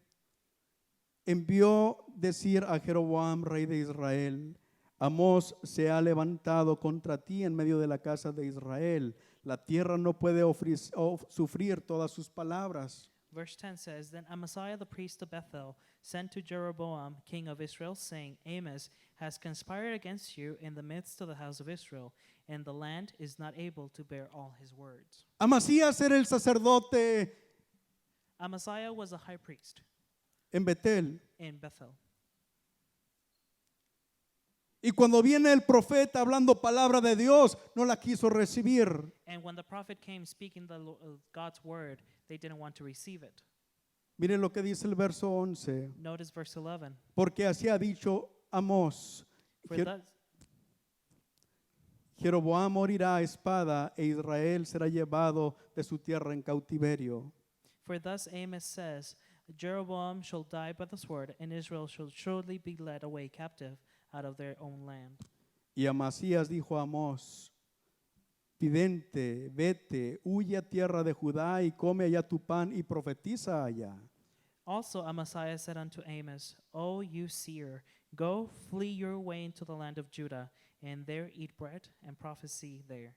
envió decir a Jeroboam, rey de Israel: Amós se ha levantado contra ti en medio de la casa de Israel. La tierra no puede sufrir todas sus palabras. Verse 10 says, Then Amaziah the priest of Bethel sent to Jeroboam, king of Israel, saying, Amos has conspired against you in the midst of the house of Israel, and the land is not able to bear all his words. Amasías era el sacerdote Amaziah was a high priest en Betel. in Bethel. Y cuando viene el profeta hablando palabra de Dios, no la quiso recibir. And when the prophet came speaking God's word, they didn't want to receive it. Miren lo que dice el verso 11. Notice verse 11. Porque así ha dicho Amós: For thus, Jeroboam morirá a espada e Israel será llevado de su tierra en cautiverio. for thus Amos says, Jeroboam shall die by the sword, and Israel shall surely be led away captive out of their own land. Y Amasías dijo a Amós: Vidente, vete, huye a tierra de Judá y come allá tu pan y profetiza allá. Also Amaziah said unto Amos, O you seer, go flee your way into the land of Judah, and there eat bread and prophesy there.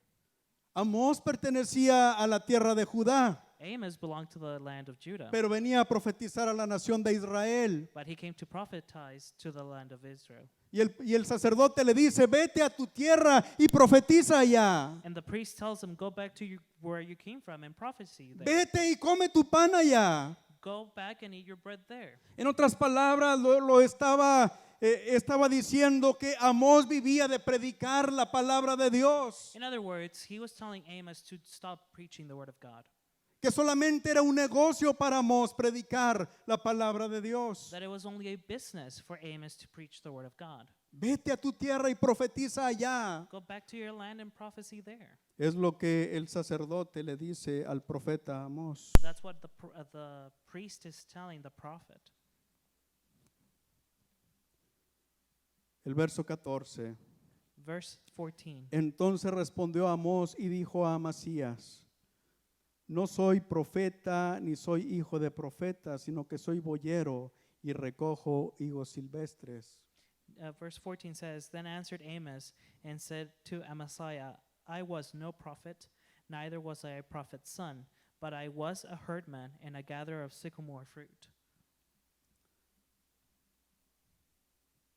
Amós pertenecía a la tierra de Judá, Amos belonged to the land of Judah, pero venía a profetizar a la nación de Israel. but he came to prophesize to the land of Israel. Y el sacerdote le dice, vete a tu tierra y profetiza allá. And the priest tells him, go back to where you came from and prophesy there. Vete y come tu pan allá. Go back and eat your bread there. En otras palabras, estaba diciendo que Amós vivía de predicar la palabra de Dios. In other words, he was telling Amos to stop preaching the word of God. Que solamente era un negocio para Amós predicar la palabra de Dios. That it was only a business for Amos to preach the word of God. Vete a tu tierra y profetiza allá. Go back to your land and prophesy there. Es lo que el sacerdote le dice al profeta Amós. That's what the priest is telling the prophet. El verso 14. Verse 14. Entonces respondió Amós y dijo a Amasías, no soy profeta ni soy hijo de profeta, sino que soy boyero y recojo higos silvestres. Verse 14 says, Then answered Amos and said to Amasiah, I was no prophet, neither was I a prophet's son, but I was a herdman and a gatherer of sycamore fruit.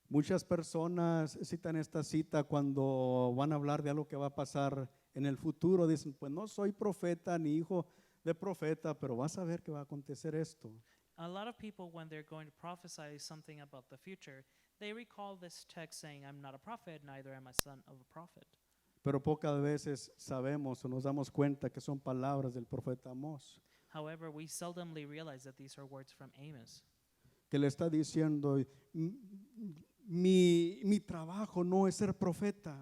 Muchas personas citan esta cita cuando van a hablar de algo que va a pasar en el futuro. Dicen, pues no soy profeta ni hijo de profeta, pero vas a ver que va a acontecer esto. A lot of people, when they're going to prophesy something about the future, they recall this text saying, I'm not a prophet, neither am I son of a prophet. Pero pocas veces sabemos o nos damos cuenta que son palabras del profeta Amós, However, we seldomly realize that these are words from Amos, que le está diciendo, mi trabajo no es ser profeta,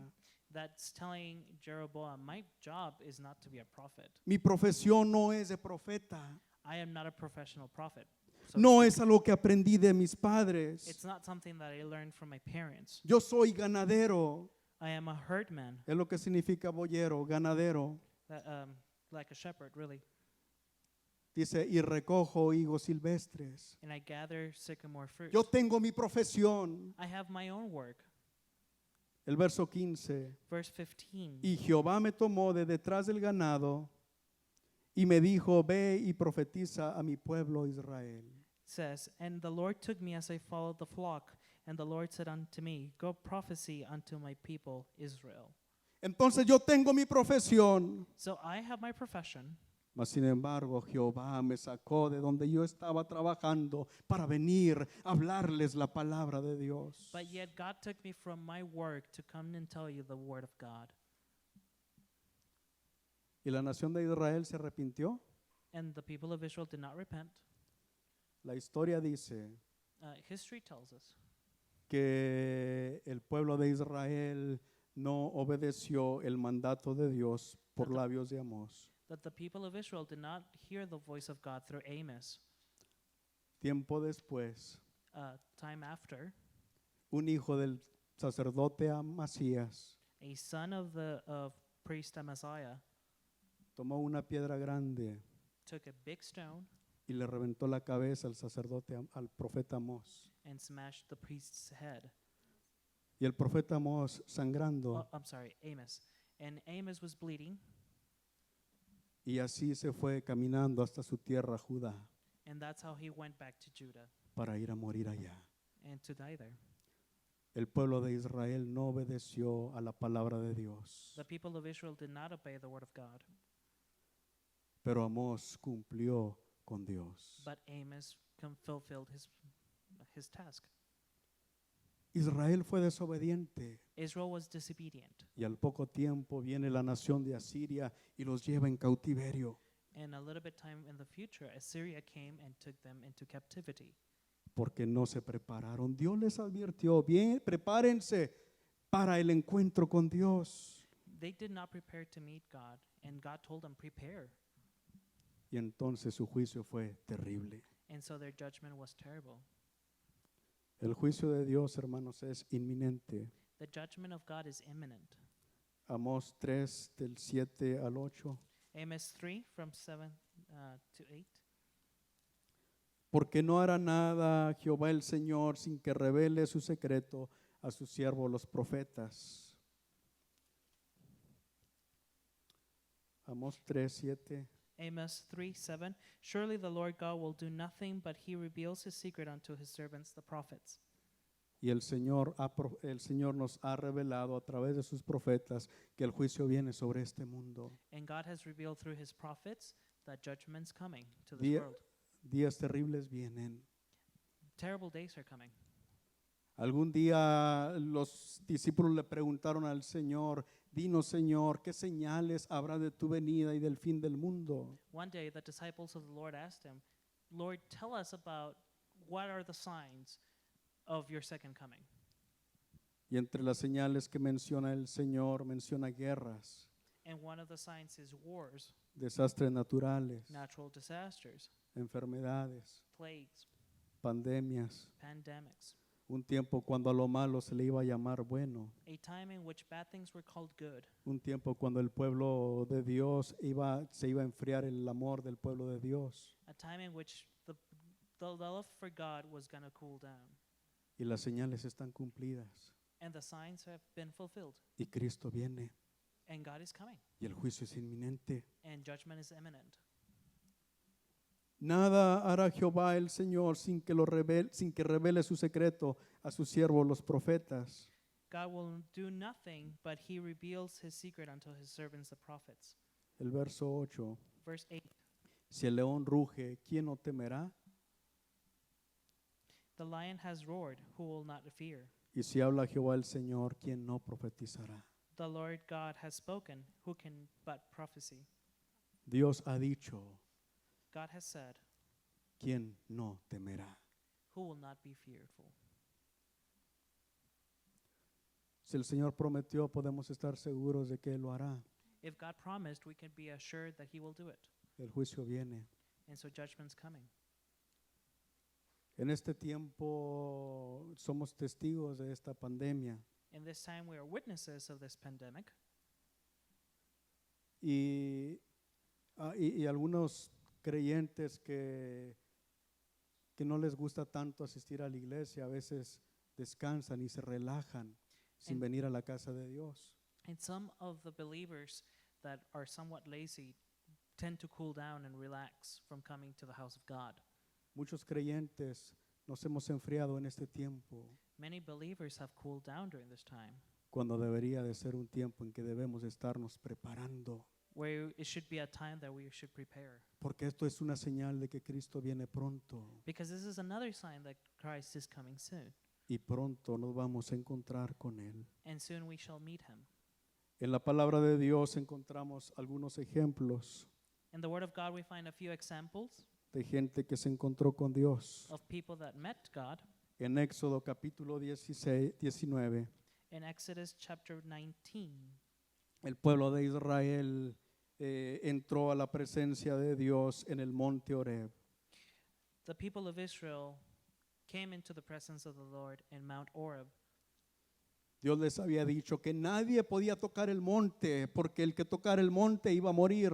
that's telling Jeroboam, my job is not to be a prophet. mi profesión no es de profeta, I am not a professional prophet. So no es algo que aprendí de mis it's padres, not something that I learned from my parents. yo soy ganadero, I am a herdman, es lo que significa boyero, ganadero. that, like a shepherd, really. Dice, y recojo higos silvestres. And I gather sycamore fruit. Yo tengo mi profesión. I have my own work. El verso 15. Verse 15. Y Jehová me tomó de detrás del ganado y me dijo, ve y profetiza a mi pueblo Israel. Says, And the Lord took me as I followed the flock, and the Lord said unto me, Go prophesy unto my people Israel. Entonces yo tengo mi profesión. So I have my profession, Mas sin embargo, Jehová me sacó de donde yo estaba trabajando para venir a hablarles la palabra de Dios. but yet God took me from my work to come and tell you the word of God. Y la nación de Israel se arrepintió. And the people of Israel did not repent. La historia dice History tells us que el pueblo de Israel no obedeció el mandato de Dios por labios de Amós. that the people of Israel did not hear the voice of God through Amos. Tiempo después, Time after, un hijo del sacerdote Amasías a son of the priest Amaziah tomó una piedra grande took a big stone y le reventó la cabeza al sacerdote, al profeta Amós. and smashed the priest's head. Y el profeta Amós, sangrando, Oh, I'm sorry, Amos. And Amos was bleeding, y así se fue caminando hasta su tierra, Judá, and that's how he went back to Judah para ir a morir allá. and to die there. El pueblo de Israel no obedeció a la palabra de Dios, The people of Israel did not obey the word of God, pero Amós cumplió con Dios. but Amos fulfilled his task. Israel fue desobediente Israel was disobedient, y al poco tiempo viene la nación de Asiria y los lleva en cautiverio, and a little bit time in the future, Assyria came and took them into captivity porque no se prepararon. Dios les advirtió, bien, prepárense para el encuentro con Dios. They did not prepare to meet God, and God told them, prepare. Y entonces su juicio fue terrible. And so their judgment was terrible. El juicio de Dios, hermanos, es inminente. The judgment of God is imminent. Amós 3, del 7 al 8. Amos 3, from 7 to 8. Porque no hará nada Jehová el Señor sin que revele su secreto a sus siervos los profetas. Amós 3, 7. Amos 3, 7. Surely the Lord God will do nothing, but he reveals his secret unto his servants, the prophets. Y el Señor nos ha revelado a través de sus profetas que el juicio viene sobre este mundo. And God has revealed through his prophets that judgment's coming to this Día- world. Días terribles vienen. Terrible days are coming. Algún día los discípulos le preguntaron al Señor, dinos Señor, ¿qué señales habrá de tu venida y del fin del mundo? One day the disciples of the Lord asked him, Lord, tell us about what are the signs of your second coming. Y entre las señales que menciona el Señor, menciona guerras, And one of the signs is wars, desastres naturales, natural disasters, enfermedades, plagues, pandemias, pandemics, un tiempo cuando a lo malo se le iba a llamar bueno, a time in which bad things were called good, un tiempo cuando el pueblo de Dios se iba a enfriar el amor del pueblo de Dios. a time in which the love for God was going to cool down. Y las señales están cumplidas And the signs have been fulfilled. y Cristo viene And God is coming. y el juicio es inminente. And judgment is imminent. Nada hará Jehová el Señor sin que revele su secreto a sus siervos los profetas. God will do nothing, but he reveals his secret unto his servants the prophets. El verso 8. Verse 8. Si el león ruge, ¿quién no temerá? The lion has roared, who will not fear? Y si habla Jehová el Señor, ¿quién no profetizará? The Lord God has spoken, who can but prophesy? Dios ha dicho, God has said, ¿quién no temerá? who will not be fearful? Si el Señor prometió, podemos estar seguros de que Él lo hará. If God promised, we can be assured that he will do it. El juicio viene. And so judgment's coming. En este tiempo somos testigos de esta pandemia In this time, we are witnesses of this pandemic. y algunos creyentes que no les gusta tanto asistir a la iglesia, a veces descansan y se relajan sin En- venir a la casa de Dios. And some of the believers that are somewhat lazy tend to cool down and relax from coming to the house of God. Muchos creyentes nos hemos enfriado en este tiempo, Many believers have cooled down during this time, cuando debería de ser un tiempo en que debemos estarnos preparando, where it should be a time that we should prepare. porque esto es una señal de que Cristo viene pronto Because this is another sign that Christ is coming soon, y pronto nos vamos a encontrar con Él. and soon we shall meet him. En la palabra de Dios encontramos algunos ejemplos In the Word of God, we find a few examples de gente que se encontró con Dios. of people that met God. En Éxodo capítulo 19, In Exodus chapter 19, el pueblo de Israel entró a la presencia de Dios en el monte Horeb. the people of Israel came into the presence of the Lord in Mount Oreb. Dios les había dicho que nadie podía tocar el monte porque el que tocara el monte iba a morir.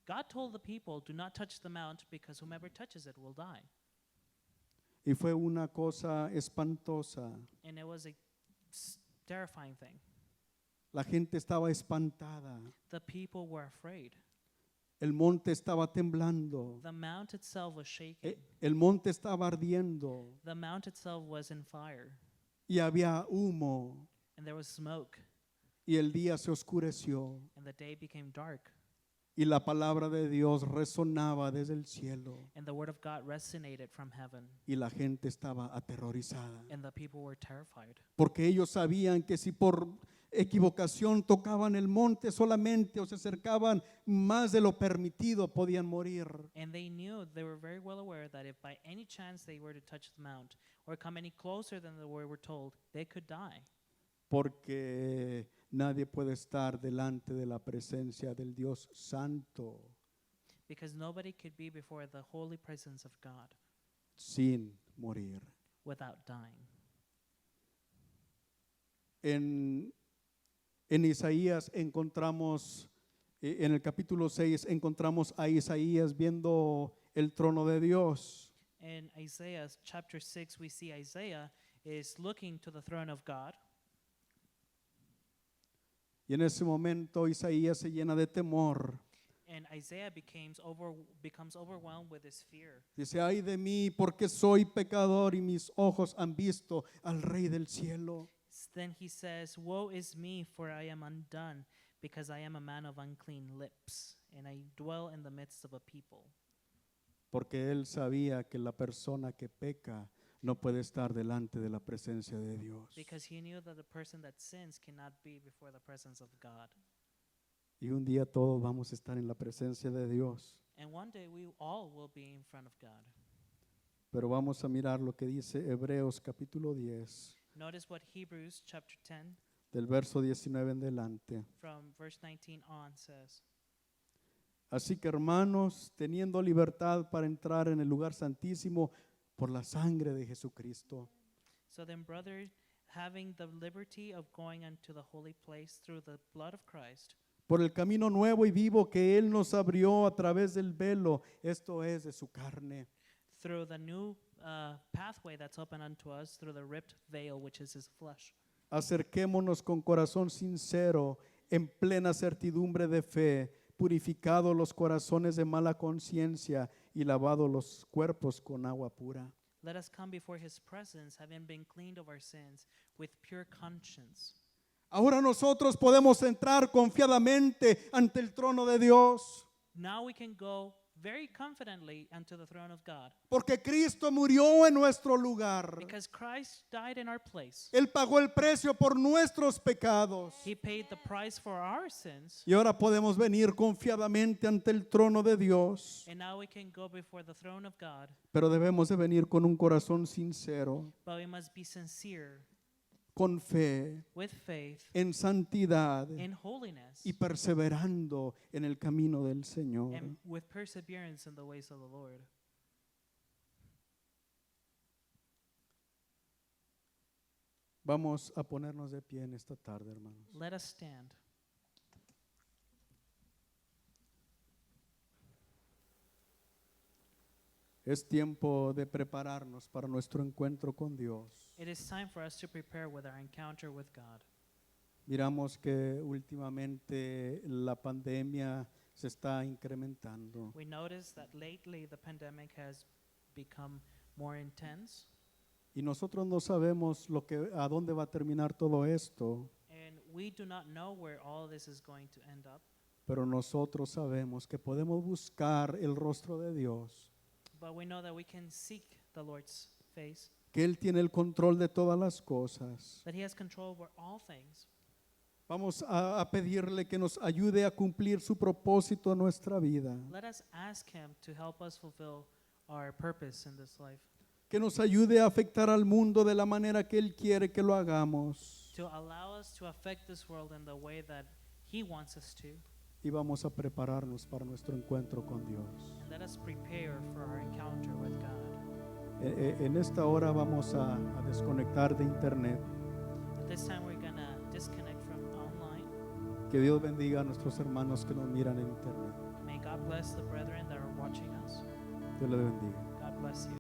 God told the people, do not touch the mount because whomever touches it will die. Y fue una cosa espantosa. And it was a terrifying thing. La gente estaba espantada. The people were afraid. El monte estaba temblando. The mount itself was shaking. El monte estaba ardiendo. The mount itself was in fire. Y había humo. And there was smoke. Y el día se oscureció. And the day became dark. Y la palabra de Dios resonaba desde el cielo. And the word of God resonated from heaven. Y la gente estaba aterrorizada. And the people were terrified. Porque ellos sabían que si por equivocación tocaban el monte solamente o se acercaban más de lo permitido, podían morir. And they were very well aware that if by any chance they were to touch the mount or come any closer than they were told, they could die. Porque nadie puede estar delante de la presencia del Dios Santo Because nobody could be before the holy presence of God sin morir. without dying. En Isaías encontramos, en el capítulo 6, encontramos a Isaías viendo el trono de Dios. In Isaiah chapter 6, we see Isaiah is looking to the throne of God. Y en ese momento Isaías se llena de temor And Isaiah becomes overwhelmed with his fear. Dice, ay de mí, porque soy pecador y mis ojos han visto al Rey del cielo. Then he says, "Woe is me, for I am undone, because I am a man of unclean lips, and I dwell in the midst of a people." Porque él sabía que la persona que peca no puede estar delante de la presencia de Dios. Because he knew that the person that sins cannot be before the presence of God. Y un día todos vamos a estar en la presencia de Dios. And one day we all will be in front of God. Pero vamos a mirar lo que dice Hebreos capítulo 10, Notice what Hebrews chapter 10 del verso 19 en delante. from verse 19 on says. Así que hermanos, teniendo libertad para entrar en el lugar santísimo por la sangre de Jesucristo, So then, brothers, having the liberty of going unto the holy place through the blood of Christ, por el camino nuevo y vivo que Él nos abrió a través del velo, esto es de su carne. through the new pathway that's open unto us through the ripped veil, which is his flesh. Acerquémonos con corazón sincero, en plena certidumbre de fe, purificados los corazones de mala conciencia y lavados los cuerpos con agua pura. Let us come before his presence, having been cleaned of our sins, with pure conscience. Ahora nosotros podemos entrar confiadamente ante el trono de Dios, Now we can go very confidently unto the throne of God, porque Cristo murió en nuestro lugar. because Christ died in our place. Él pagó el precio por nuestros pecados. He paid the price for our sins, Y ahora podemos venir confiadamente ante el trono de Dios. and now we can go before the throne of God, Pero debemos de venir con un corazón sincero, but we must be sincere, con fe, with faith, en santidad in holiness, y perseverando en el camino del Señor. and with perseverance in the ways of the Lord. Vamos a ponernos de pie en esta tarde, hermanos. Let us stand. Es tiempo de prepararnos para nuestro encuentro con Dios. It is time for us to prepare with our encounter with God. Miramos que últimamente la pandemia se está incrementando. We notice that lately the pandemic has become more intense, Y nosotros no sabemos a dónde va a terminar todo esto, and we do not know where all this is going to end up, pero nosotros sabemos que podemos buscar el rostro de Dios, but we know that we can seek the Lord's face, que Él tiene el control de todas las cosas. that he has control over all things. Vamos a pedirle que nos ayude a cumplir su propósito en nuestra vida, Let us ask him to help us fulfill our purpose in this life, que nos ayude a afectar al mundo de la manera que Él quiere que lo hagamos. to allow us to affect this world in the way that he wants us to. Y vamos a prepararnos para nuestro encuentro con Dios. And let us prepare for our encounter with God. En esta hora vamos a desconectar de internet. At this time, we're going to disconnect from online. Que Dios bendiga a nuestros hermanos que nos miran en internet. May God bless the brethren that are watching us. Dios les bendiga. God bless you.